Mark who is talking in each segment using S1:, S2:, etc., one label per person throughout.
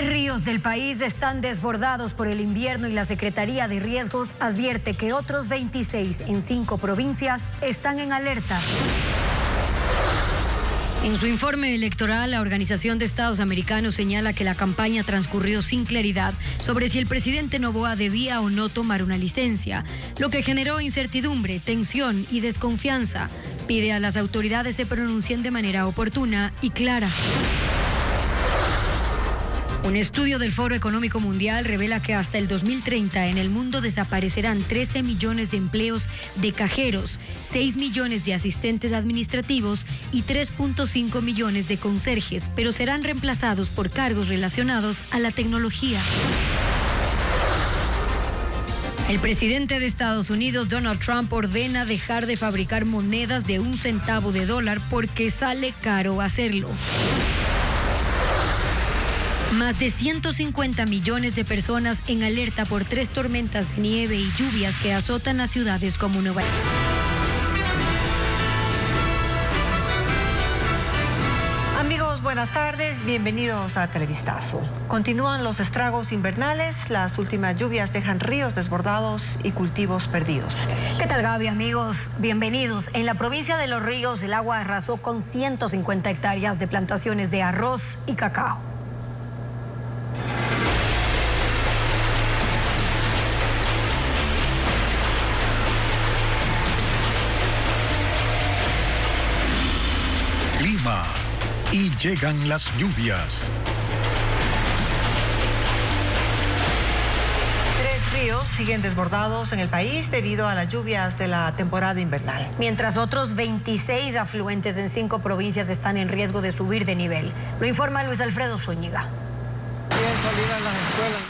S1: Tres ríos del país están desbordados por el invierno y la Secretaría de Riesgos advierte que otros 26 en 5 provincias están en alerta. En su informe electoral, la Organización de Estados Americanos señala que la campaña transcurrió sin claridad sobre si el presidente Noboa debía o no tomar una licencia, lo que generó incertidumbre, tensión y desconfianza. Pide a las autoridades se pronuncien de manera oportuna y clara. Un estudio del Foro Económico Mundial revela que hasta el 2030 en el mundo desaparecerán 13 millones de empleos de cajeros, 6 millones de asistentes administrativos y 3.5 millones de conserjes, pero serán reemplazados por cargos relacionados a la tecnología. El presidente de Estados Unidos, Donald Trump, ordena dejar de fabricar monedas de $1 centavo porque sale caro hacerlo. Más de 150 millones de personas en alerta por 3 tormentas de nieve y lluvias que azotan a ciudades como Nueva York.
S2: Amigos, buenas tardes, bienvenidos a Televistazo. Continúan los estragos invernales, las últimas lluvias dejan ríos desbordados y cultivos perdidos.
S1: ¿Qué tal, Gaby, amigos? Bienvenidos. En la provincia de Los Ríos, el agua arrasó con 150 hectáreas de plantaciones de arroz y cacao.
S3: Clima y llegan las lluvias.
S2: 3 ríos siguen desbordados en el país debido a las lluvias de la temporada invernal.
S1: Mientras otros 26 afluentes en 5 provincias están en riesgo de subir de nivel. Lo informa Luis Alfredo Zúñiga.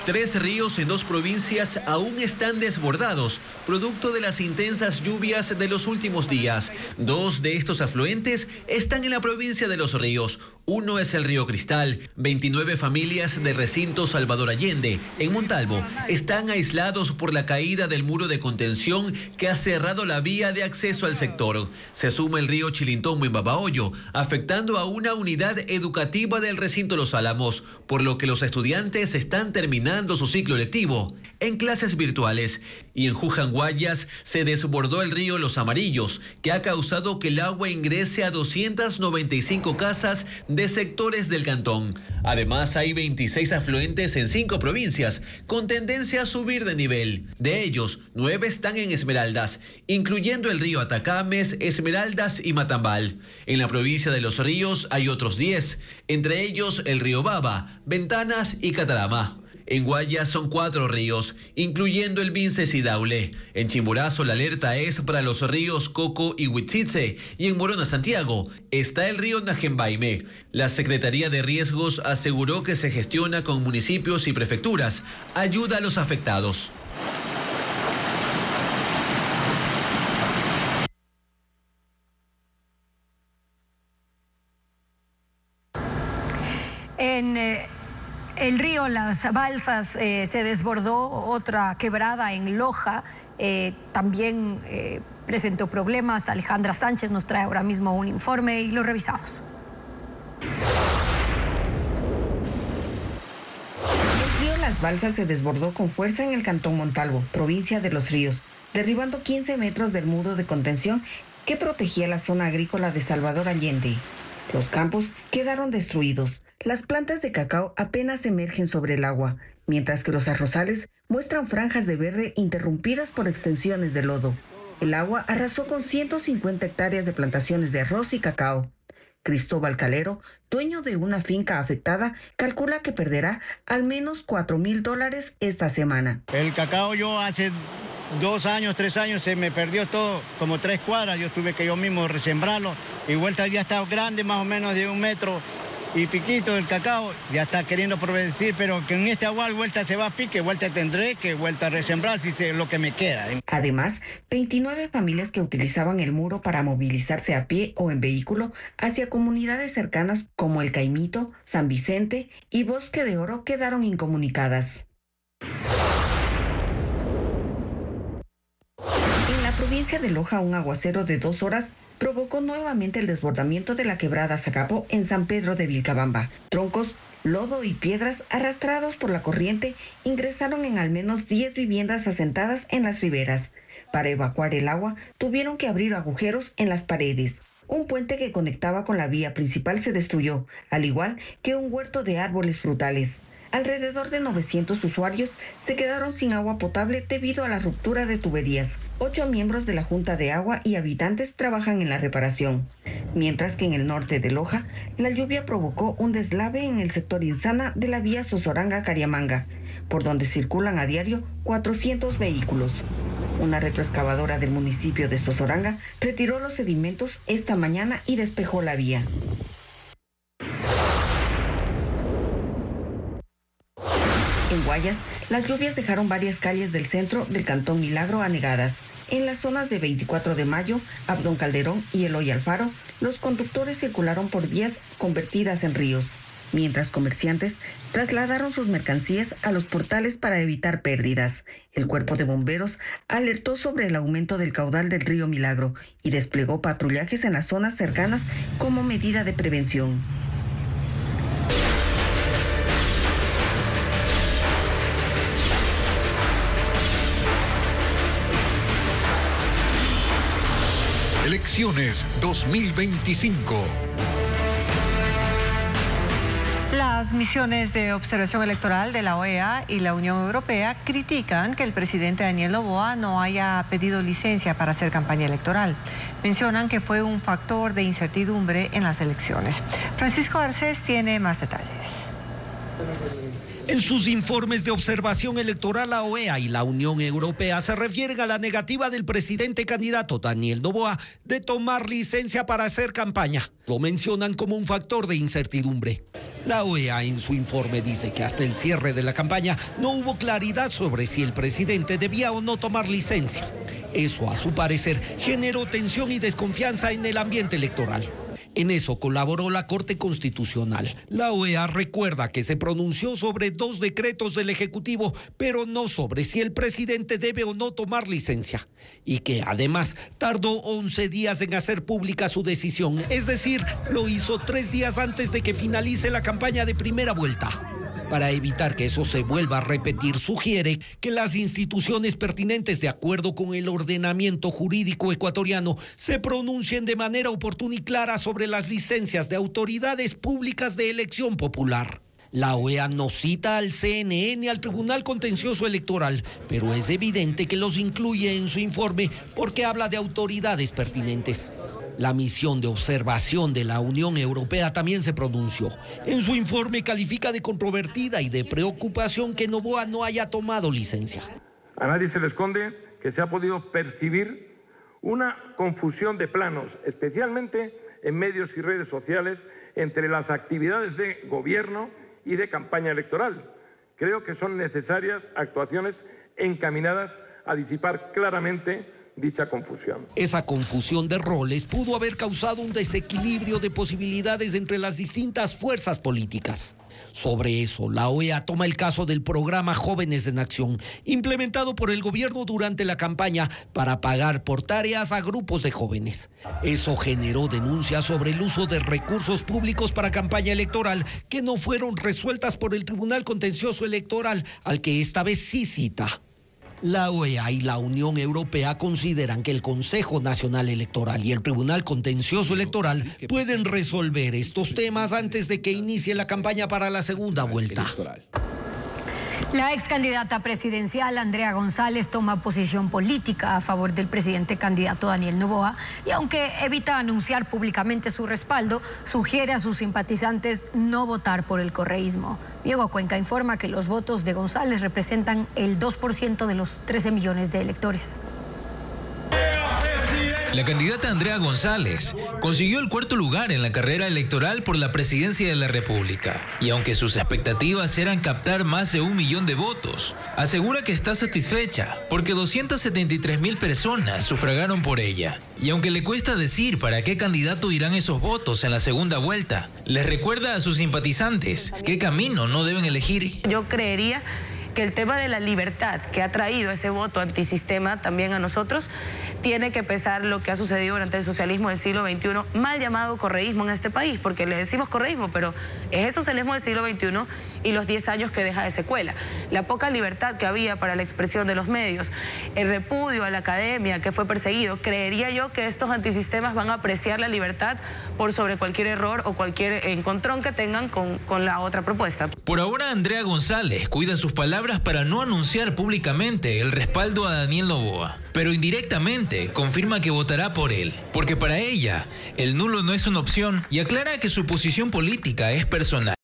S4: 3 ríos en 2 provincias aún están desbordados, producto de las intensas lluvias de los últimos días. 2 de estos afluentes están en la provincia de Los Ríos. Uno es el río Cristal. 29 familias de recinto Salvador Allende, en Montalvo, están aislados por la caída del muro de contención que ha cerrado la vía de acceso al sector. Se suma el río Chilintongo en Babahoyo, afectando a una unidad educativa del recinto Los Álamos, por lo que los estudiantes están terminando su ciclo lectivo en clases virtuales. Y en Juján, Guayas, se desbordó el río Los Amarillos, que ha causado que el agua ingrese a 295 casas de sectores del cantón. Además, hay 26 afluentes en 5 provincias, con tendencia a subir de nivel. De ellos, 9 están en Esmeraldas, incluyendo el río Atacames, Esmeraldas y Matambal. En la provincia de Los Ríos hay otros 10, entre ellos el río Baba, Ventanas y Catarama. En Guayas son 4 ríos, incluyendo el Vinces y Daule. En Chimborazo la alerta es para los ríos Coco y Huitzitze, y en Morona, Santiago, está el río Najembaime. La Secretaría de Riesgos aseguró que se gestiona con municipios y prefecturas. Ayuda a los afectados.
S1: El río Las Balsas se desbordó, otra quebrada en Loja también presentó problemas. Alejandra Sánchez nos trae ahora mismo un informe y lo revisamos.
S5: El río Las Balsas se desbordó con fuerza en el cantón Montalvo, provincia de Los Ríos, derribando 15 metros del muro de contención que protegía la zona agrícola de Salvador Allende. Los campos quedaron destruidos. Las plantas de cacao apenas emergen sobre el agua, mientras que los arrozales muestran franjas de verde interrumpidas por extensiones de lodo. El agua arrasó con 150 hectáreas de plantaciones de arroz y cacao. Cristóbal Calero, dueño de una finca afectada, calcula que perderá al menos $4,000 esta semana.
S6: El cacao yo hace 2 años, 3 años se me perdió todo, como 3 cuadras. Yo tuve que yo mismo resembrarlo y vuelta ya está grande, más o menos de 1 metro. Y piquito el cacao ya está queriendo producir, pero que en este agua vuelta se va a pique, vuelta tendré que vuelta a resembrar si sé lo que me queda.
S5: Además, 29 familias que utilizaban el muro para movilizarse a pie o en vehículo hacia comunidades cercanas como El Caimito, San Vicente y Bosque de Oro quedaron incomunicadas. En la provincia de Loja, un aguacero de 2 horas provocó nuevamente el desbordamiento de la quebrada Zacapo en San Pedro de Vilcabamba. Troncos Lodo y piedras arrastrados por la corriente ingresaron en al menos 10 viviendas asentadas en las riberas. Para evacuar el agua, tuvieron que abrir agujeros en las paredes. Un puente que conectaba con la vía principal se destruyó, al igual que un huerto de árboles frutales. Alrededor de 900 usuarios se quedaron sin agua potable debido a la ruptura de tuberías. 8 miembros de la Junta de Agua y habitantes trabajan en la reparación. Mientras que en el norte de Loja, la lluvia provocó un deslave en el sector Insana de la vía Sozoranga-Cariamanga, por donde circulan a diario 400 vehículos. Una retroexcavadora del municipio de Sozoranga retiró los sedimentos esta mañana y despejó la vía. En Guayas, las lluvias dejaron varias calles del centro del Cantón Milagro anegadas. En las zonas de 24 de Mayo, Abdón Calderón y Eloy Alfaro, los conductores circularon por vías convertidas en ríos, mientras comerciantes trasladaron sus mercancías a los portales para evitar pérdidas. El Cuerpo de Bomberos alertó sobre el aumento del caudal del río Milagro y desplegó patrullajes en las zonas cercanas como medida de prevención.
S3: Elecciones 2025.
S2: Las misiones de observación electoral de la OEA y la Unión Europea critican que el presidente Daniel Noboa no haya pedido licencia para hacer campaña electoral. Mencionan que fue un factor de incertidumbre en las elecciones. Francisco Garcés tiene más detalles.
S7: En sus informes de observación electoral, la OEA y la Unión Europea se refieren a la negativa del presidente candidato Daniel Noboa de tomar licencia para hacer campaña. Lo mencionan como un factor de incertidumbre. La OEA en su informe dice que hasta el cierre de la campaña no hubo claridad sobre si el presidente debía o no tomar licencia. Eso, a su parecer, generó tensión y desconfianza en el ambiente electoral. En eso colaboró la Corte Constitucional. La OEA recuerda que se pronunció sobre 2 decretos del Ejecutivo, pero no sobre si el presidente debe o no tomar licencia. Y que además tardó 11 días en hacer pública su decisión, es decir, lo hizo 3 días antes de que finalice la campaña de primera vuelta. Para evitar que eso se vuelva a repetir, sugiere que las instituciones pertinentes, de acuerdo con el ordenamiento jurídico ecuatoriano, se pronuncien de manera oportuna y clara sobre las licencias de autoridades públicas de elección popular. La OEA no cita al CNE ni al Tribunal Contencioso Electoral, pero es evidente que los incluye en su informe porque habla de autoridades pertinentes. La misión de observación de la Unión Europea también se pronunció. En su informe califica de controvertida y de preocupación que Noboa no haya tomado licencia.
S8: A nadie se le esconde que se ha podido percibir una confusión de planos, especialmente en medios y redes sociales, entre las actividades de gobierno y de campaña electoral. Creo que son necesarias actuaciones encaminadas a disipar claramente dicha confusión.
S7: Esa confusión de roles pudo haber causado un desequilibrio de posibilidades entre las distintas fuerzas políticas. Sobre eso, la OEA toma el caso del programa Jóvenes en Acción, implementado por el gobierno durante la campaña para pagar por tareas a grupos de jóvenes. Eso generó denuncias sobre el uso de recursos públicos para campaña electoral que no fueron resueltas por el Tribunal Contencioso Electoral, al que esta vez sí cita. La OEA y la Unión Europea consideran que el Consejo Nacional Electoral y el Tribunal Contencioso Electoral pueden resolver estos temas antes de que inicie la campaña para la segunda vuelta.
S1: La ex candidata presidencial Andrea González toma posición política a favor del presidente candidato Daniel Noboa y aunque evita anunciar públicamente su respaldo, sugiere a sus simpatizantes no votar por el correísmo. Diego Cuenca informa que los votos de González representan el 2% de los 13 millones de electores.
S9: La candidata Andrea González consiguió el 4º lugar en la carrera electoral por la presidencia de la República. Y aunque sus expectativas eran captar más de 1 millón de votos, asegura que está satisfecha porque 273,000 personas sufragaron por ella. Y aunque le cuesta decir para qué candidato irán esos votos en la segunda vuelta, les recuerda a sus simpatizantes qué camino no deben elegir.
S10: Yo creería que el tema de la libertad que ha traído ese voto antisistema también a nosotros, tiene que pesar lo que ha sucedido durante el socialismo del siglo XXI, mal llamado correísmo en este país, porque le decimos correísmo, pero es el socialismo del siglo XXI y los 10 años que deja de secuela. La poca libertad que había para la expresión de los medios, el repudio a la academia que fue perseguido, creería yo que estos antisistemas van a apreciar la libertad por sobre cualquier error o cualquier encontrón que tengan con la otra propuesta.
S9: Por ahora, Andrea González cuida sus palabras para no anunciar públicamente el respaldo a Daniel Noboa, pero indirectamente confirma que votará por él, porque para ella el nulo no es una opción y aclara que su posición política es personal,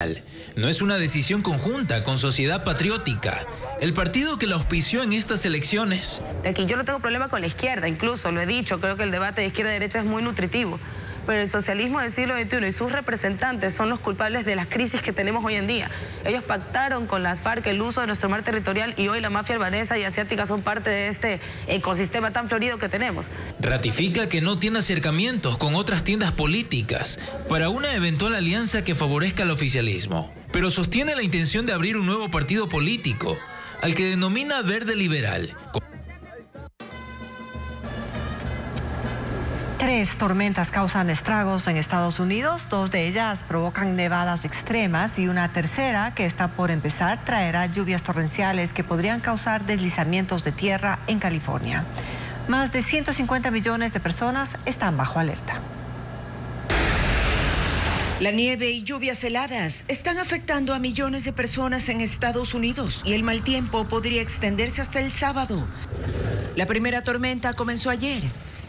S9: no es una decisión conjunta con Sociedad Patriótica, el partido que la auspició en estas elecciones.
S10: Aquí yo no tengo problema con la izquierda, incluso lo he dicho, creo que el debate de izquierda-derecha es muy nutritivo. Pero el socialismo del siglo XXI y sus representantes son los culpables de las crisis que tenemos hoy en día. Ellos pactaron con las FARC el uso de nuestro mar territorial y hoy la mafia albanesa y asiática son parte de este ecosistema tan florido que tenemos.
S9: Ratifica que no tiene acercamientos con otras tiendas políticas para una eventual alianza que favorezca al oficialismo, pero sostiene la intención de abrir un nuevo partido político, al que denomina Verde Liberal.
S2: 3 tormentas causan estragos en Estados Unidos, 2 de ellas provocan nevadas extremas y una tercera, que está por empezar, traerá lluvias torrenciales que podrían causar deslizamientos de tierra en California. Más de 150 millones de personas están bajo alerta.
S11: La nieve y lluvias heladas están afectando a millones de personas en Estados Unidos y el mal tiempo podría extenderse hasta el sábado. La primera tormenta comenzó ayer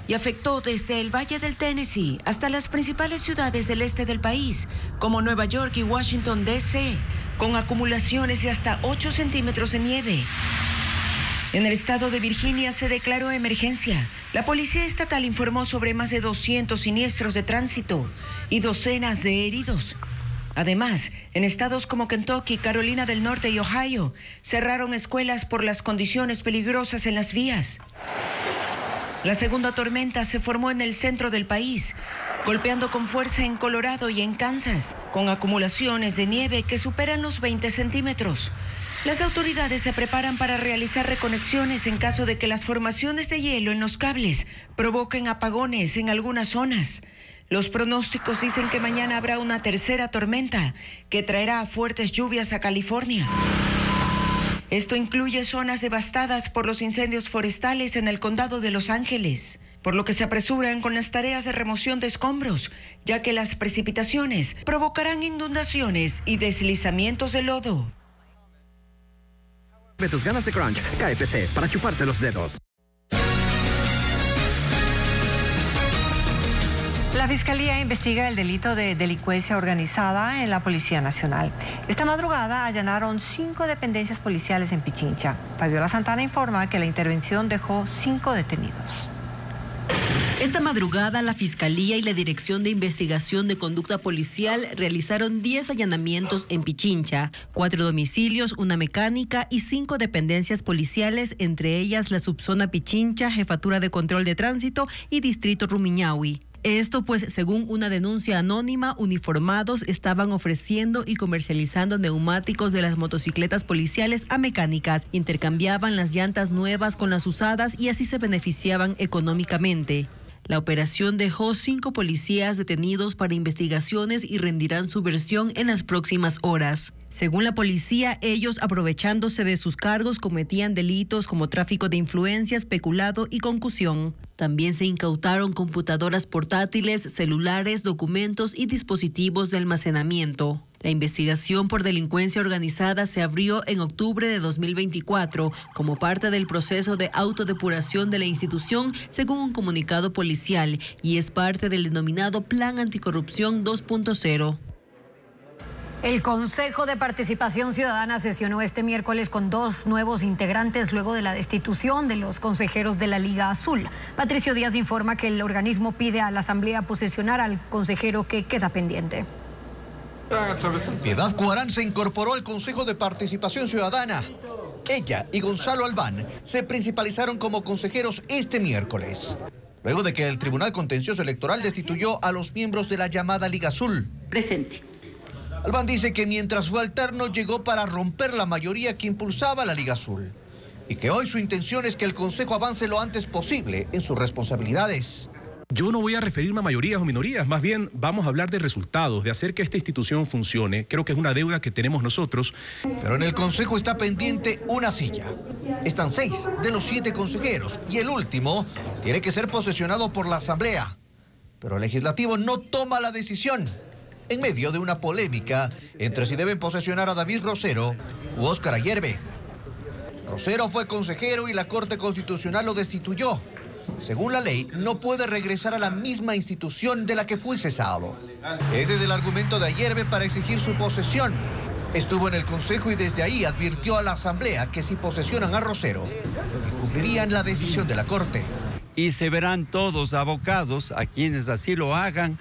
S11: y afectó desde el Valle del Tennessee hasta las principales ciudades del este del país, como Nueva York y Washington, D.C., con acumulaciones de hasta 8 centímetros de nieve. En el estado de Virginia se declaró emergencia. La policía estatal informó sobre más de 200 siniestros de tránsito y docenas de heridos. Además, en estados como Kentucky, Carolina del Norte y Ohio, cerraron escuelas por las condiciones peligrosas en las vías. La segunda tormenta se formó en el centro del país, golpeando con fuerza en Colorado y en Kansas, con acumulaciones de nieve que superan los 20 centímetros. Las autoridades se preparan para realizar reconexiones en caso de que las formaciones de hielo en los cables provoquen apagones en algunas zonas. Los pronósticos dicen que mañana habrá una tercera tormenta que traerá fuertes lluvias a California. Esto incluye zonas devastadas por los incendios forestales en el condado de Los Ángeles, por lo que se apresuran con las tareas de remoción de escombros, ya que las precipitaciones provocarán inundaciones y deslizamientos de lodo.
S12: De tus ganas de crunch, KFC, para chuparse los dedos.
S2: La Fiscalía investiga el delito de delincuencia organizada en la Policía Nacional. Esta madrugada allanaron 5 dependencias policiales en Pichincha. Fabiola Santana informa que la intervención dejó 5 detenidos.
S13: Esta madrugada, la Fiscalía y la Dirección de Investigación de Conducta Policial realizaron 10 allanamientos en Pichincha, 4 domicilios, una mecánica y 5 dependencias policiales, entre ellas la Subzona Pichincha, Jefatura de Control de Tránsito y Distrito Rumiñahui. Esto pues, según una denuncia anónima, uniformados estaban ofreciendo y comercializando neumáticos de las motocicletas policiales a mecánicas, intercambiaban las llantas nuevas con las usadas y así se beneficiaban económicamente. La operación dejó 5 policías detenidos para investigaciones y rendirán su versión en las próximas horas. Según la policía, ellos, aprovechándose de sus cargos, cometían delitos como tráfico de influencias, peculado y concusión. También se incautaron computadoras portátiles, celulares, documentos y dispositivos de almacenamiento. La investigación por delincuencia organizada se abrió en octubre de 2024 como parte del proceso de autodepuración de la institución, según un comunicado policial, y es parte del denominado Plan Anticorrupción 2.0.
S1: El Consejo de Participación Ciudadana sesionó este miércoles con 2 nuevos integrantes luego de la destitución de los consejeros de la Liga Azul. Patricio Díaz informa que el organismo pide a la Asamblea posesionar al consejero que queda pendiente.
S14: Piedad Cuarán se incorporó al Consejo de Participación Ciudadana. Ella y Gonzalo Albán se principalizaron como consejeros este miércoles, luego de que el Tribunal Contencioso Electoral destituyó a los miembros de la llamada Liga Azul.
S15: Presente.
S14: Albán dice que mientras fue alterno llegó para romper la mayoría que impulsaba la Liga Azul y que hoy su intención es que el Consejo avance lo antes posible en sus responsabilidades.
S15: Yo no voy a referirme a mayorías o minorías, más bien vamos a hablar de resultados, de hacer que esta institución funcione. Creo que es una deuda que tenemos nosotros.
S14: Pero en el Consejo está pendiente una silla. Están 6 de los 7 consejeros y el último tiene que ser posesionado por la Asamblea. Pero el Legislativo no toma la decisión en medio de una polémica entre si deben posesionar a David Rosero u Óscar Ayerbe. Rosero fue consejero y la Corte Constitucional lo destituyó. Según la ley, no puede regresar a la misma institución de la que fue cesado. Ese es el argumento de Ayerbe para exigir su posesión. Estuvo en el Consejo y desde ahí advirtió a la Asamblea que si posesionan a Rosero, incumplirían la decisión de la Corte.
S16: Y se verán todos abocados, a quienes así lo hagan,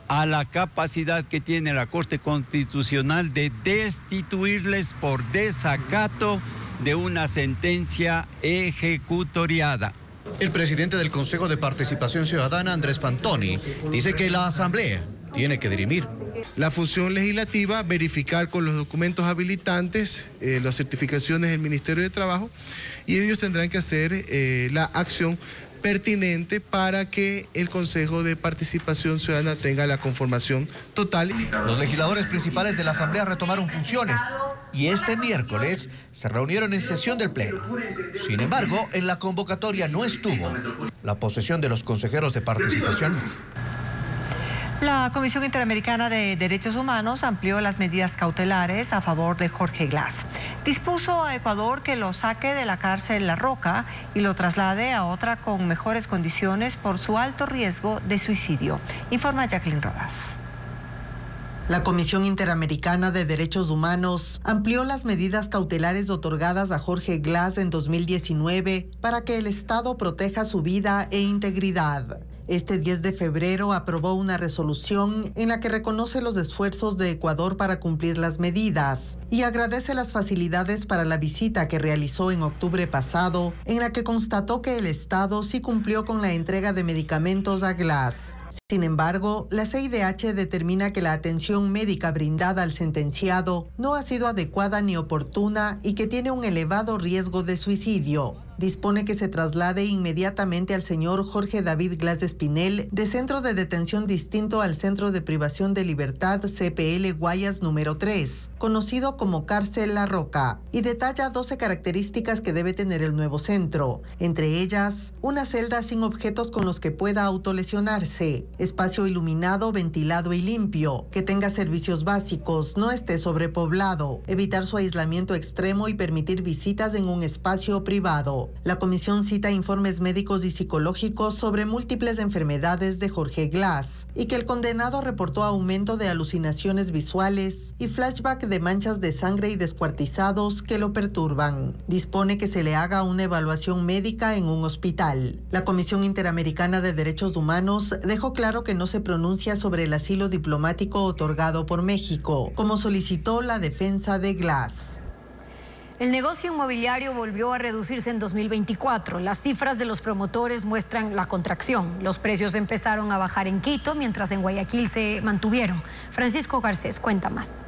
S16: a la capacidad que tiene la Corte Constitucional de destituirles por desacato de una sentencia ejecutoriada.
S14: El presidente del Consejo de Participación Ciudadana, Andrés Pantoni, dice que la Asamblea tiene que dirimir.
S17: La función legislativa, verificar con los documentos habilitantes, las certificaciones del Ministerio de Trabajo, y ellos tendrán que hacer la acción pertinente para que el Consejo de Participación Ciudadana tenga la conformación total.
S14: Los legisladores principales de la Asamblea retomaron funciones y este miércoles se reunieron en sesión del Pleno. Sin embargo, en la convocatoria no estuvo la posesión de los consejeros de participación.
S2: La Comisión Interamericana de Derechos Humanos amplió las medidas cautelares a favor de Jorge Glass. Dispuso a Ecuador que lo saque de la cárcel La Roca y lo traslade a otra con mejores condiciones por su alto riesgo de suicidio. Informa Jacqueline Rodas.
S18: La Comisión Interamericana de Derechos Humanos amplió las medidas cautelares otorgadas a Jorge Glass en 2019 para que el Estado proteja su vida e integridad. Este 10 de febrero aprobó una resolución en la que reconoce los esfuerzos de Ecuador para cumplir las medidas y agradece las facilidades para la visita que realizó en octubre pasado, en la que constató que el Estado sí cumplió con la entrega de medicamentos a Glass. Sin embargo, la CIDH determina que la atención médica brindada al sentenciado no ha sido adecuada ni oportuna y que tiene un elevado riesgo de suicidio. Dispone que se traslade inmediatamente al señor Jorge David Glass Espinel de centro de detención distinto al Centro de Privación de Libertad CPL Guayas número 3, conocido como Cárcel La Roca, y detalla 12 características que debe tener el nuevo centro, entre ellas una celda sin objetos con los que pueda autolesionarse, espacio iluminado, ventilado y limpio, que tenga servicios básicos, no esté sobrepoblado, evitar su aislamiento extremo y permitir visitas en un espacio privado. La comisión cita informes médicos y psicológicos sobre múltiples enfermedades de Jorge Glass y que el condenado reportó aumento de alucinaciones visuales y flashback de manchas de sangre y descuartizados que lo perturban. Dispone que se le haga una evaluación médica en un hospital. La Comisión Interamericana de Derechos Humanos dejó claro que no se pronuncia sobre el asilo diplomático otorgado por México, como solicitó la defensa de Glass.
S1: El negocio inmobiliario volvió a reducirse en 2024. Las cifras de los promotores muestran la contracción. Los precios empezaron a bajar en Quito, mientras en Guayaquil se mantuvieron. Francisco Garcés cuenta más.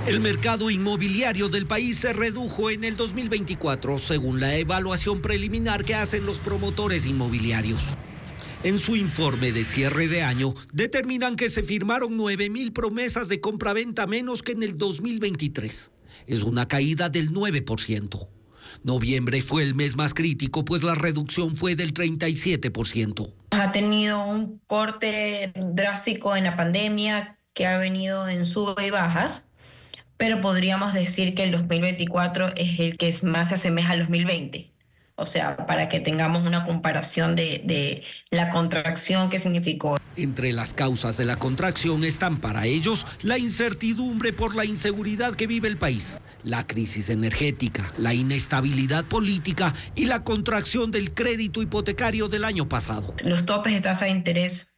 S7: El mercado inmobiliario del país se redujo en el 2024, según la evaluación preliminar que hacen los promotores inmobiliarios. En su informe de cierre de año, determinan que se firmaron 9.000 promesas de compraventa menos que en el 2023. Es una caída del 9%. Noviembre fue el mes más crítico, pues la reducción fue del 37%.
S19: Ha tenido un corte drástico en la pandemia que ha venido en subas y bajas, pero podríamos decir que el 2024 es el que más se asemeja al 2020. O sea, para que tengamos una comparación de la contracción que significó.
S7: Entre las causas de la contracción están para ellos la incertidumbre por la inseguridad que vive el país, la crisis energética, la inestabilidad política y la contracción del crédito hipotecario del año pasado.
S19: Los topes de tasa de interés,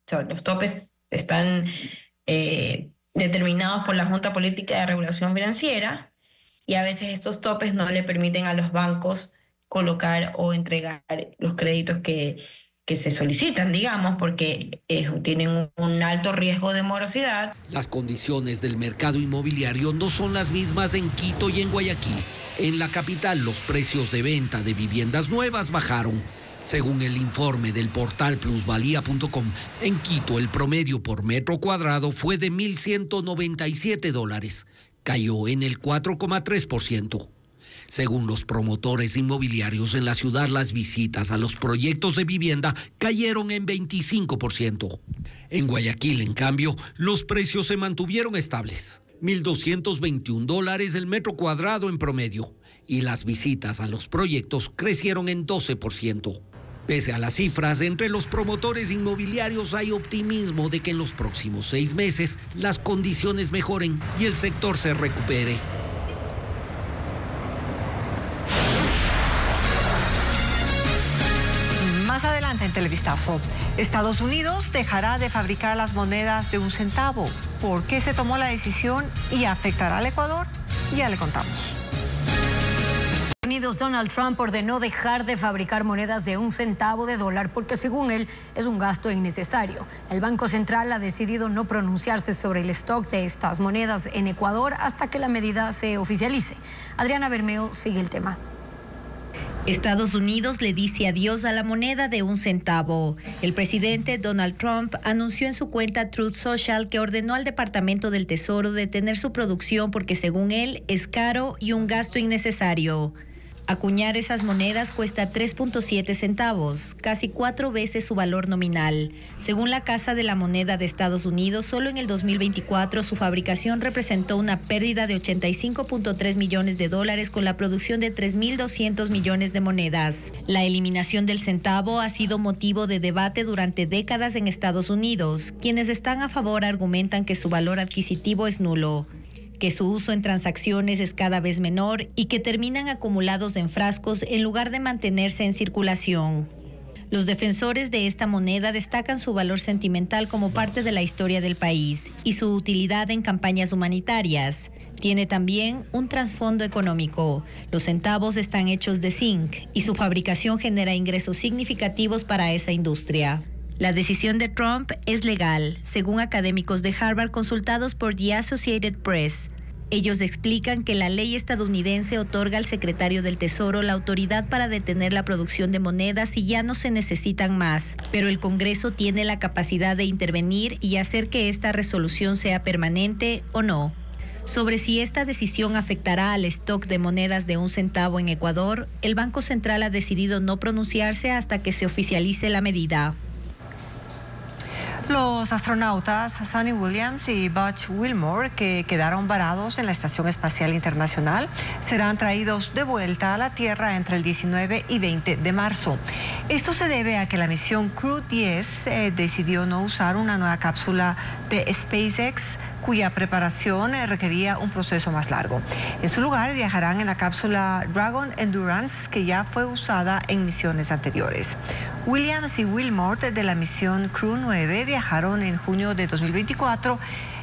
S19: o sea, los topes están determinados por la Junta Política de Regulación Financiera y a veces estos topes no le permiten a los bancos colocar o entregar los créditos que se solicitan, digamos, porque tienen un alto riesgo de morosidad.
S7: Las condiciones del mercado inmobiliario no son las mismas en Quito y en Guayaquil. En la capital, los precios de venta de viviendas nuevas bajaron. Según el informe del portal plusvalía.com, en Quito el promedio por metro cuadrado fue de $1,197. Cayó en el 4,3%. Según los promotores inmobiliarios en la ciudad, las visitas a los proyectos de vivienda cayeron en 25%. En Guayaquil, en cambio, los precios se mantuvieron estables. $1,221 el metro cuadrado en promedio. Y las visitas a los proyectos crecieron en 12%. Pese a las cifras, entre los promotores inmobiliarios hay optimismo de que en los próximos 6 meses las condiciones mejoren y el sector se recupere.
S2: Más adelante en Televistazo, Estados Unidos dejará de fabricar las monedas de 1 centavo. ¿Por qué se tomó la decisión y afectará al Ecuador? Ya le contamos.
S1: Donald Trump ordenó dejar de fabricar monedas de 1 centavo de dólar porque, según él, es un gasto innecesario. El Banco Central ha decidido no pronunciarse sobre el stock de estas monedas en Ecuador hasta que la medida se oficialice. Adriana Bermeo sigue el tema.
S13: Estados Unidos le dice adiós a la moneda de 1 centavo. El presidente Donald Trump anunció en su cuenta Truth Social que ordenó al Departamento del Tesoro detener su producción porque, según él, es caro y un gasto innecesario. Acuñar esas monedas cuesta 3.7 centavos, casi 4 veces su valor nominal. Según la Casa de la Moneda de Estados Unidos, solo en el 2024 su fabricación representó una pérdida de $85.3 millones con la producción de 3.200 millones de monedas. La eliminación del centavo ha sido motivo de debate durante décadas en Estados Unidos. Quienes están a favor argumentan que su valor adquisitivo es nulo, que su uso en transacciones es cada vez menor y que terminan acumulados en frascos en lugar de mantenerse en circulación. Los defensores de esta moneda destacan su valor sentimental como parte de la historia del país y su utilidad en campañas humanitarias. Tiene también un trasfondo económico. Los centavos están hechos de zinc y su fabricación genera ingresos significativos para esa industria. La decisión de Trump es legal, según académicos de Harvard consultados por The Associated Press. Ellos explican que la ley estadounidense otorga al secretario del Tesoro la autoridad para detener la producción de monedas si ya no se necesitan más, pero el Congreso tiene la capacidad de intervenir y hacer que esta resolución sea permanente o no. Sobre si esta decisión afectará al stock de monedas de 1 centavo en Ecuador, el Banco Central ha decidido no pronunciarse hasta que se oficialice la medida.
S2: Los astronautas Suni Williams y Butch Wilmore, que quedaron varados en la Estación Espacial Internacional, serán traídos de vuelta a la Tierra entre el 19 y 20 de marzo. Esto se debe a que la misión Crew 10 decidió no usar una nueva cápsula de SpaceX, cuya preparación requería un proceso más largo. En su lugar viajarán en la cápsula Dragon Endurance, que ya fue usada en misiones anteriores. Williams y Wilmore de la misión Crew 9 viajaron en junio de 2024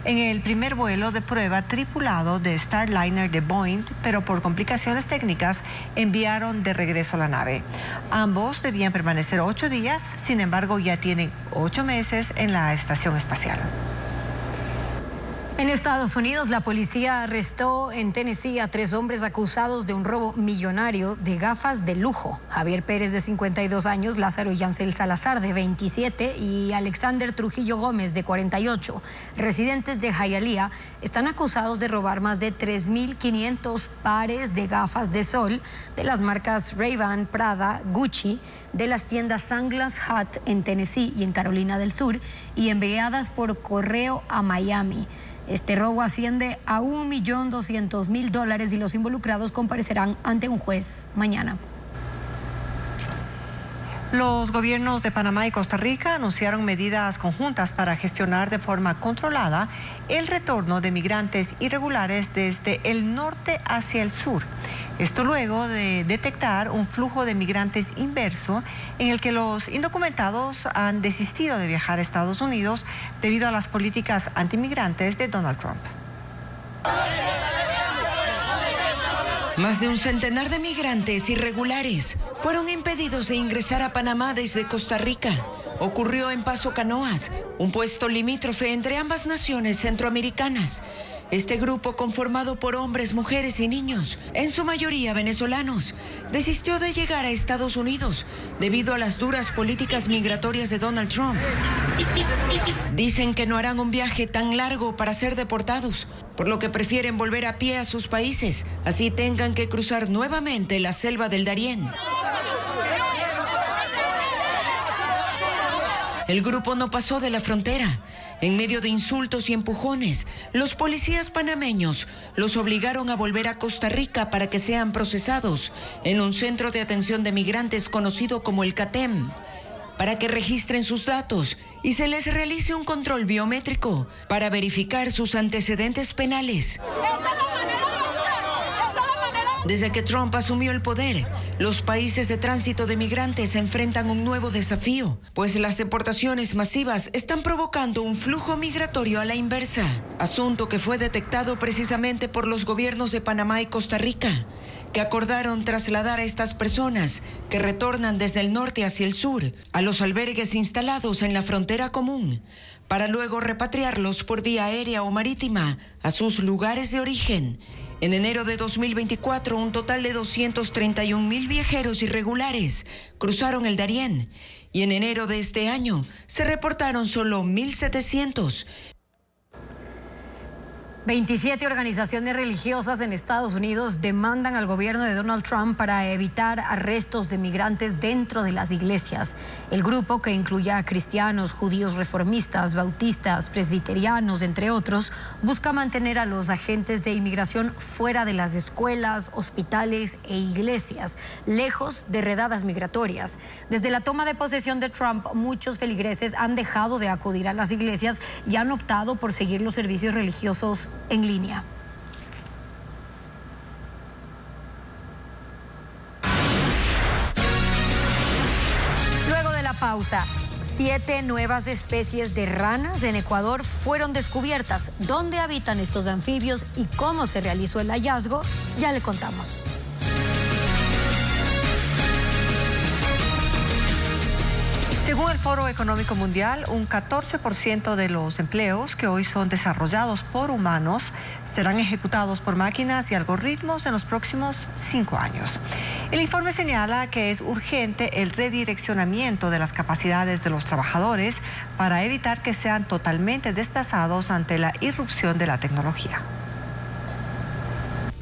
S2: en el primer vuelo de prueba tripulado de Starliner de Boeing, pero por complicaciones técnicas enviaron de regreso la nave. Ambos debían permanecer 8 días, sin embargo ya tienen 8 meses en la estación espacial.
S1: En Estados Unidos, la policía arrestó en Tennessee a 3 hombres acusados de un robo millonario de gafas de lujo. Javier Pérez, de 52 años, Lázaro Yancel Salazar, de 27, y Alexander Trujillo Gómez, de 48, residentes de Hialeah, están acusados de robar más de 3.500 pares de gafas de sol de las marcas Ray-Ban, Prada, Gucci, de las tiendas Sunglass Hut en Tennessee y en Carolina del Sur, y enviadas por correo a Miami. Este robo asciende a $1.200.000 y los involucrados comparecerán ante un juez mañana.
S2: Los gobiernos de Panamá y Costa Rica anunciaron medidas conjuntas para gestionar de forma controlada el retorno de migrantes irregulares desde el norte hacia el sur. Esto luego de detectar un flujo de migrantes inverso en el que los indocumentados han desistido de viajar a Estados Unidos debido a las políticas antimigrantes de Donald Trump.
S11: Más de un centenar de migrantes irregulares fueron impedidos de ingresar a Panamá desde Costa Rica. Ocurrió en Paso Canoas, un puesto limítrofe entre ambas naciones centroamericanas. Este grupo, conformado por hombres, mujeres y niños, en su mayoría venezolanos, desistió de llegar a Estados Unidos debido a las duras políticas migratorias de Donald Trump. Dicen que no harán un viaje tan largo para ser deportados, por lo que prefieren volver a pie a sus países, así tengan que cruzar nuevamente la selva del Darién. El grupo no pasó de la frontera. En medio de insultos y empujones, los policías panameños los obligaron a volver a Costa Rica para que sean procesados en un centro de atención de migrantes conocido como el CATEM, para que registren sus datos y se les realice un control biométrico para verificar sus antecedentes penales. Desde que Trump asumió el poder, los países de tránsito de migrantes enfrentan un nuevo desafío, pues las deportaciones masivas están provocando un flujo migratorio a la inversa, asunto que fue detectado precisamente por los gobiernos de Panamá y Costa Rica, que acordaron trasladar a estas personas que retornan desde el norte hacia el sur a los albergues instalados en la frontera común, para luego repatriarlos por vía aérea o marítima a sus lugares de origen. En enero de 2024, un total de 231,000 viajeros irregulares cruzaron el Darién y en enero de este año se reportaron solo 1,700.
S1: 27 organizaciones religiosas en Estados Unidos demandan al gobierno de Donald Trump para evitar arrestos de migrantes dentro de las iglesias. El grupo, que incluye a cristianos, judíos reformistas, bautistas, presbiterianos, entre otros, busca mantener a los agentes de inmigración fuera de las escuelas, hospitales e iglesias, lejos de redadas migratorias. Desde la toma de posesión de Trump, muchos feligreses han dejado de acudir a las iglesias y han optado por seguir los servicios religiosos en línea. Luego de la pausa, 7 nuevas especies de ranas en Ecuador fueron descubiertas. ¿Dónde habitan estos anfibios y cómo se realizó el hallazgo? Ya le contamos.
S2: Según el Foro Económico Mundial, un 14% de los empleos que hoy son desarrollados por humanos serán ejecutados por máquinas y algoritmos en los próximos 5 años. El informe señala que es urgente el redireccionamiento de las capacidades de los trabajadores para evitar que sean totalmente desplazados ante la irrupción de la tecnología.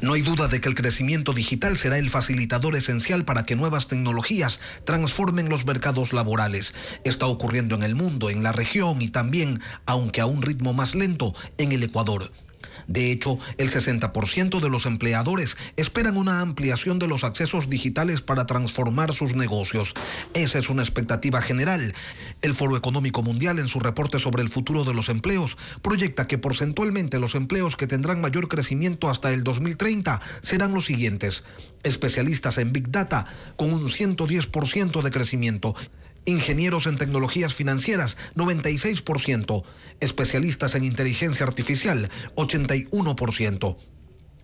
S20: No hay duda de que el crecimiento digital será el facilitador esencial para que nuevas tecnologías transformen los mercados laborales. Está ocurriendo en el mundo, en la región y también, aunque a un ritmo más lento, en el Ecuador. De hecho, el 60% de los empleadores esperan una ampliación de los accesos digitales para transformar sus negocios. Esa es una expectativa general. El Foro Económico Mundial, en su reporte sobre el futuro de los empleos, proyecta que porcentualmente los empleos que tendrán mayor crecimiento hasta el 2030 serán los siguientes: especialistas en Big Data, con un 110% de crecimiento; ingenieros en tecnologías financieras, 96%. Especialistas en inteligencia artificial, 81%.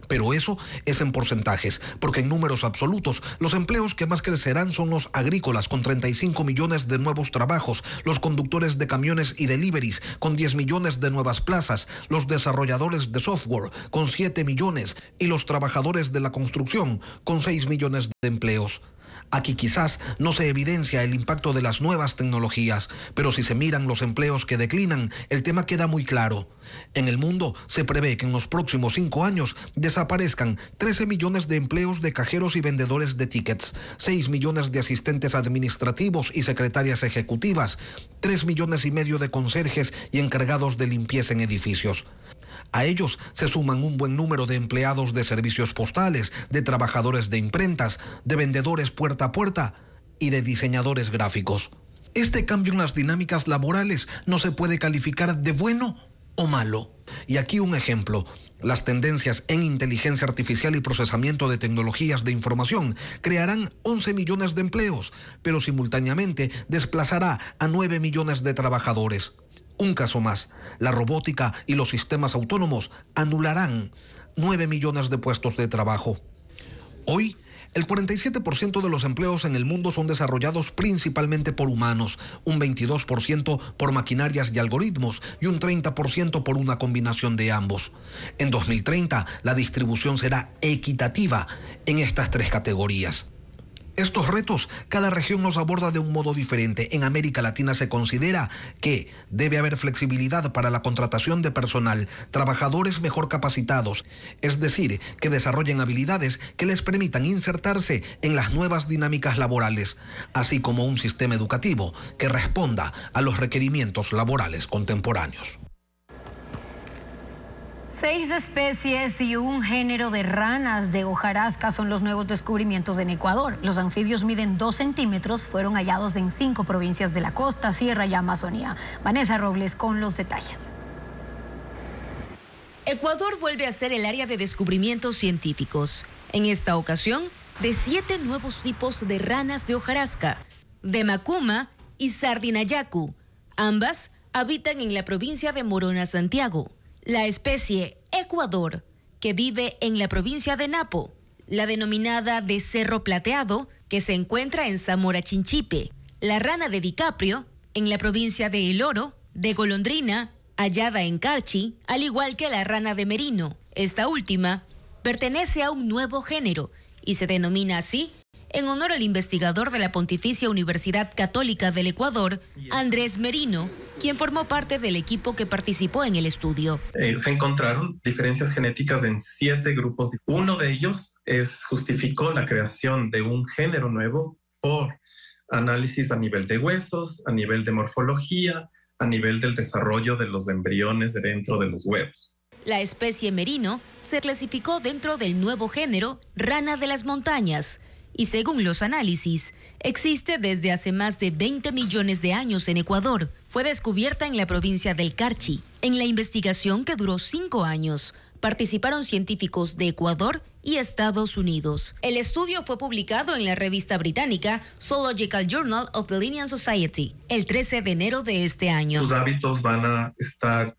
S20: Pero eso es en porcentajes, porque en números absolutos, los empleos que más crecerán son los agrícolas, con 35 millones de nuevos trabajos, los conductores de camiones y deliveries, con 10 millones de nuevas plazas, los desarrolladores de software, con 7 millones, y los trabajadores de la construcción, con 6 millones de empleos. Aquí quizás no se evidencia el impacto de las nuevas tecnologías, pero si se miran los empleos que declinan, el tema queda muy claro. En el mundo se prevé que en los próximos 5 años desaparezcan 13 millones de empleos de cajeros y vendedores de tickets, 6 millones de asistentes administrativos y secretarias ejecutivas, 3,5 millones de conserjes y encargados de limpieza en edificios. A ellos se suman un buen número de empleados de servicios postales, de trabajadores de imprentas, de vendedores puerta a puerta y de diseñadores gráficos. Este cambio en las dinámicas laborales no se puede calificar de bueno o malo. Y aquí un ejemplo. Las tendencias en inteligencia artificial y procesamiento de tecnologías de información crearán 11 millones de empleos, pero simultáneamente desplazará a 9 millones de trabajadores. Un caso más, la robótica y los sistemas autónomos anularán 9 millones de puestos de trabajo. Hoy, El 47% de los empleos en el mundo son desarrollados principalmente por humanos, un 22% por maquinarias y algoritmos y un 30% por una combinación de ambos. En 2030, la distribución será equitativa en estas tres categorías. Estos retos, cada región los aborda de un modo diferente. En América Latina se considera que debe haber flexibilidad para la contratación de personal, trabajadores mejor capacitados, es decir, que desarrollen habilidades que les permitan insertarse en las nuevas dinámicas laborales, así como un sistema educativo que responda a los requerimientos laborales contemporáneos.
S1: 6 especies y un género de ranas de hojarasca son los nuevos descubrimientos en Ecuador. Los anfibios miden 2 centímetros, fueron hallados en 5 provincias de la costa, sierra y Amazonía. Vanessa Robles con los detalles.
S21: Ecuador vuelve a ser el área de descubrimientos científicos. En esta ocasión, de 7 nuevos tipos de ranas de hojarasca, de Macuma y Sardinayacu. Ambas habitan en la provincia de Morona, Santiago. La especie Ecuador, que vive en la provincia de Napo, la denominada de Cerro Plateado, que se encuentra en Zamora Chinchipe, la rana de DiCaprio, en la provincia de El Oro, de Golondrina, hallada en Carchi, al igual que la rana de Merino. Esta última pertenece a un nuevo género y se denomina así en honor al investigador de la Pontificia Universidad Católica del Ecuador, Andrés Merino, quien formó parte del equipo que participó en el estudio.
S22: Se encontraron diferencias genéticas en 7 grupos. Uno de ellos justificó la creación de un género nuevo por análisis a nivel de huesos, a nivel de morfología, a nivel del desarrollo de los embriones dentro de los huevos.
S21: La especie Merino se clasificó dentro del nuevo género rana de las montañas, y según los análisis, existe desde hace más de 20 millones de años en Ecuador. Fue descubierta en la provincia del Carchi. En la investigación, que duró 5 años, participaron científicos de Ecuador y Estados Unidos. El estudio fue publicado en la revista británica Zoological Journal of the Linnean Society el 13 de enero de este año.
S22: Sus hábitos van a estar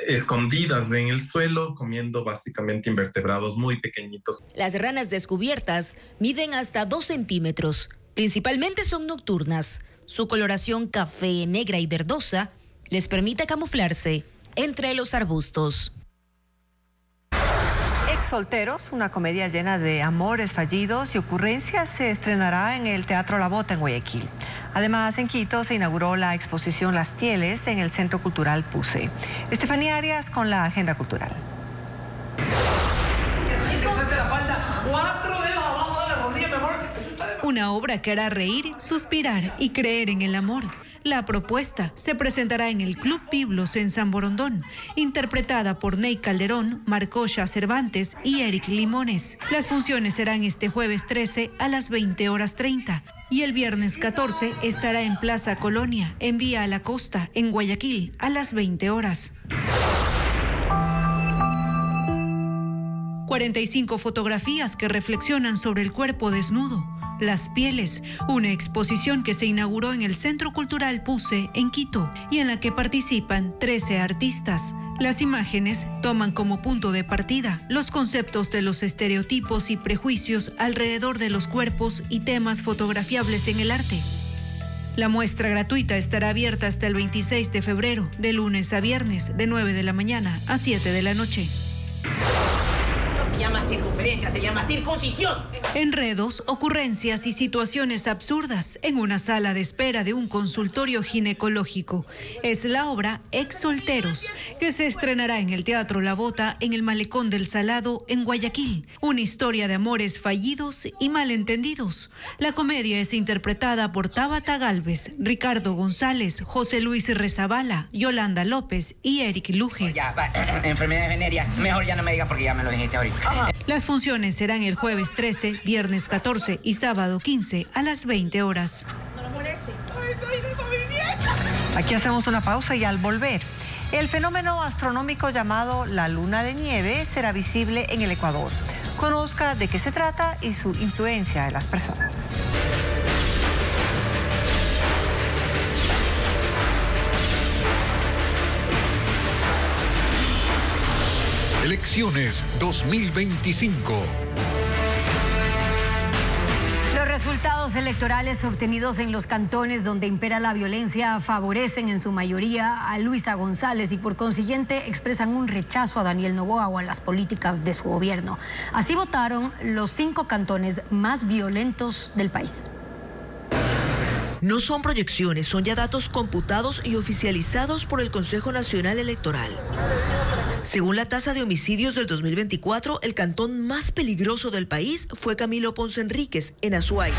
S22: escondidas en el suelo, comiendo básicamente invertebrados muy pequeñitos.
S21: Las ranas descubiertas miden hasta 2 centímetros. Principalmente son nocturnas. Su coloración café, negra y verdosa les permite camuflarse entre los arbustos.
S2: Solteros, una comedia llena de amores fallidos y ocurrencias, se estrenará en el Teatro La Bota en Guayaquil. Además, en Quito se inauguró la exposición Las Pieles en el Centro Cultural Puse. Estefanía Arias con la agenda cultural.
S23: Una obra que hará reír, suspirar y creer en el amor. La propuesta se presentará en el Club Biblos en San Borondón, interpretada por Ney Calderón, Marcosha Cervantes y Eric Limones. Las funciones serán este jueves 13 a las 20:30 y el viernes 14 estará en Plaza Colonia, en Vía a la Costa, en Guayaquil, a las 20 horas. 45 fotografías que reflexionan sobre el cuerpo desnudo. Las Pieles, una exposición que se inauguró en el Centro Cultural Puse en Quito y en la que participan 13 artistas. Las imágenes toman como punto de partida los conceptos de los estereotipos y prejuicios alrededor de los cuerpos y temas fotografiables en el arte. La muestra gratuita estará abierta hasta el 26 de febrero, de lunes a viernes, de 9 de la mañana a 7 de la noche.
S24: Se llama circunferencia, se llama circuncisión.
S23: Enredos, ocurrencias y situaciones absurdas en una sala de espera de un consultorio ginecológico. Es la obra Ex Solteros, que se estrenará en el Teatro La Bota en el Malecón del Salado en Guayaquil. Una historia de amores fallidos y malentendidos. La comedia es interpretada por Tabata Galvez, Ricardo González, José Luis Rezabala, Yolanda López y Eric Luje.
S24: Ya, enfermedades venéreas, mejor ya no me digas porque ya me lo dijiste ahorita.
S23: Las funciones serán el jueves 13, viernes 14 y sábado 15 a las 20 horas.
S2: Aquí hacemos una pausa y al volver, el fenómeno astronómico llamado la luna de nieve será visible en el Ecuador. Conozca de qué se trata y su influencia en las personas.
S3: Elecciones 2025.
S1: resultados electorales obtenidos en los cantones donde impera la violencia favorecen en su mayoría a Luisa González y por consiguiente expresan un rechazo a Daniel Noboa o a las políticas de su gobierno. Así votaron los 5 cantones más violentos del país.
S4: No son proyecciones, son ya datos computados y oficializados por el Consejo Nacional Electoral. Según la tasa de homicidios del 2024, el cantón más peligroso del país fue Camilo Ponce Enríquez, en Azuay.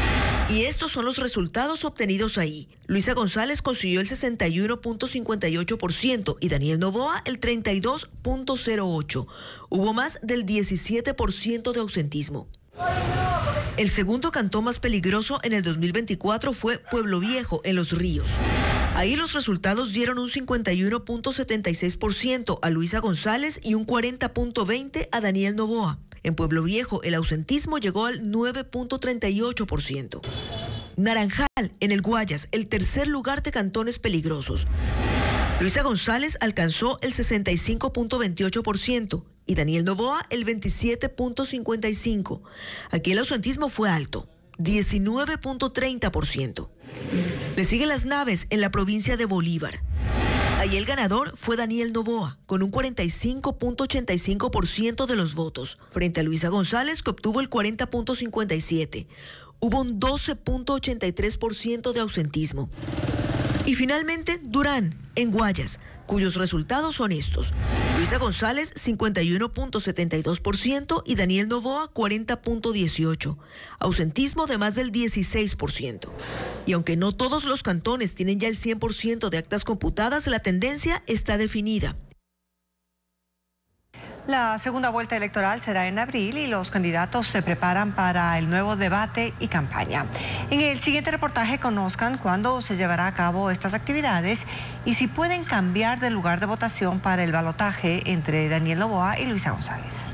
S4: Y estos son los resultados obtenidos ahí. Luisa González consiguió el 61.58% y Daniel Noboa el 32.08%. Hubo más del 17% de ausentismo. El segundo cantón más peligroso en el 2024 fue Pueblo Viejo, en Los Ríos. Ahí los resultados dieron un 51.76% a Luisa González y un 40.20% a Daniel Noboa. En Pueblo Viejo, el ausentismo llegó al 9.38%. Naranjal, en el Guayas, el tercer lugar de cantones peligrosos. Luisa González alcanzó el 65.28% y Daniel Noboa el 27.55%. Aquí el ausentismo fue alto, 19.30%. Le siguen Las Naves, en la provincia de Bolívar. Ahí el ganador fue Daniel Noboa, con un 45.85% de los votos, frente a Luisa González, que obtuvo el 40.57%. Hubo un 12.83% de ausentismo. Y finalmente, Durán, en Guayas, cuyos resultados son estos. Luisa González, 51.72% y Daniel Noboa, 40.18%. Ausentismo de más del 16%. Y aunque no todos los cantones tienen ya el 100% de actas computadas, la tendencia está definida.
S2: La segunda vuelta electoral será en abril y los candidatos se preparan para el nuevo debate y campaña. En el siguiente reportaje conozcan cuándo se llevará a cabo estas actividades y si pueden cambiar de lugar de votación para el balotaje entre Daniel Noboa y Luisa González.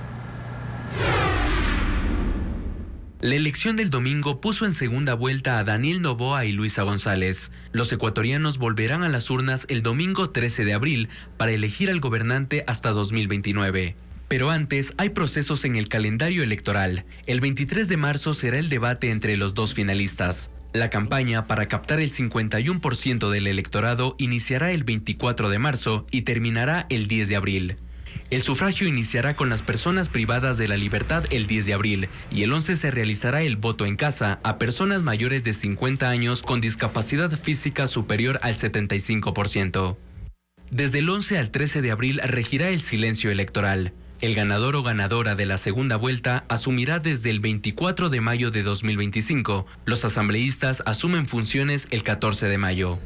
S5: La elección del domingo puso en segunda vuelta a Daniel Noboa y Luisa González. Los ecuatorianos volverán a las urnas el domingo 13 de abril para elegir al gobernante hasta 2029. Pero antes hay procesos en el calendario electoral. El 23 de marzo será el debate entre los dos finalistas. La campaña para captar el 51% del electorado iniciará el 24 de marzo y terminará el 10 de abril. El sufragio iniciará con las personas privadas de la libertad el 10 de abril y el 11 se realizará el voto en casa a personas mayores de 50 años con discapacidad física superior al 75%. Desde el 11 al 13 de abril regirá el silencio electoral. El ganador o ganadora de la segunda vuelta asumirá desde el 24 de mayo de 2025. Los asambleístas asumen funciones el 14 de mayo.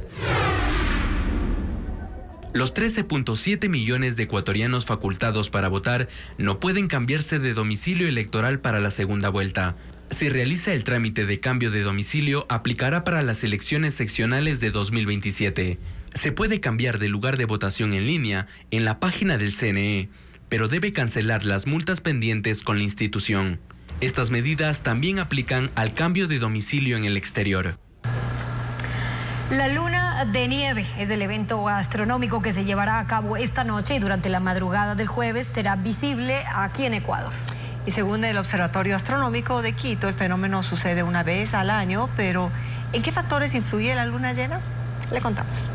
S5: Los 13.7 millones de ecuatorianos facultados para votar no pueden cambiarse de domicilio electoral para la segunda vuelta. Si realiza el trámite de cambio de domicilio, aplicará para las elecciones seccionales de 2027. Se puede cambiar de lugar de votación en línea en la página del CNE, pero debe cancelar las multas pendientes con la institución. Estas medidas también aplican al cambio de domicilio en el exterior.
S1: La luna de nieve es el evento astronómico que se llevará a cabo esta noche y durante la madrugada del jueves será visible aquí en Ecuador.
S2: Y según el Observatorio Astronómico de Quito, el fenómeno sucede una vez al año, pero ¿en qué factores influye la luna llena? Le contamos.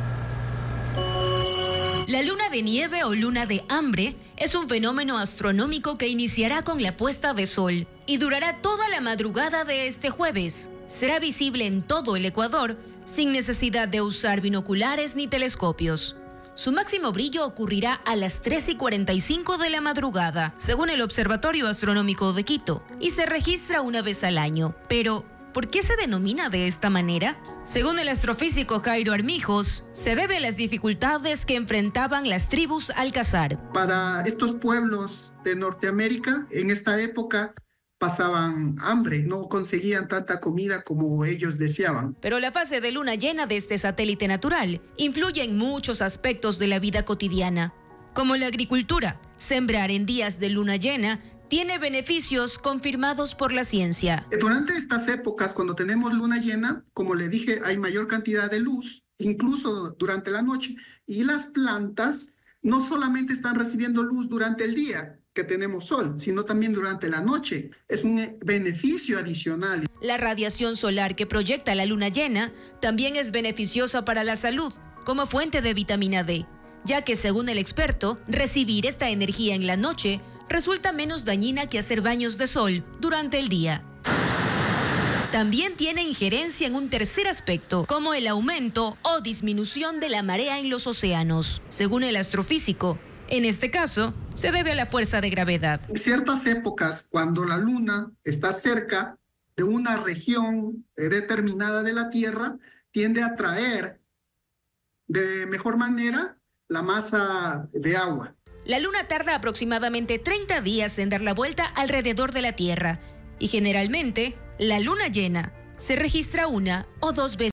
S21: La luna de nieve o luna de hambre es un fenómeno astronómico que iniciará con la puesta de sol y durará toda la madrugada de este jueves. Será visible en todo el Ecuador sin necesidad de usar binoculares ni telescopios. Su máximo brillo ocurrirá a las 3:45 de la madrugada, según el Observatorio Astronómico de Quito, y se registra una vez al año. Pero, ¿por qué se denomina de esta manera? Según el astrofísico Cairo Armijos, se debe a las dificultades que enfrentaban las tribus al cazar.
S6: Para estos pueblos de Norteamérica, en esta época, pasaban hambre, no conseguían tanta comida como ellos deseaban.
S21: Pero la fase de luna llena de este satélite natural influye en muchos aspectos de la vida cotidiana, como la agricultura. Sembrar en días de luna llena tiene beneficios confirmados por la ciencia.
S6: Durante estas épocas, cuando tenemos luna llena, como le dije, hay mayor cantidad de luz, incluso durante la noche, y las plantas no solamente están recibiendo luz durante el día, que tenemos sol, sino también durante la noche. Es un beneficio adicional.
S21: La radiación solar que proyecta la luna llena también es beneficiosa para la salud, como fuente de vitamina D, ya que según el experto, recibir esta energía en la noche resulta menos dañina que hacer baños de sol durante el día. También tiene injerencia en un tercer aspecto, como el aumento o disminución de la marea en los océanos. Según el astrofísico, en este caso, se debe a la fuerza de gravedad.
S6: En ciertas épocas, cuando la luna está cerca de una región determinada de la Tierra, tiende a atraer de mejor manera la masa de agua.
S21: La luna tarda aproximadamente 30 días en dar la vuelta alrededor de la Tierra y generalmente la luna llena se registra 1 o 2 veces.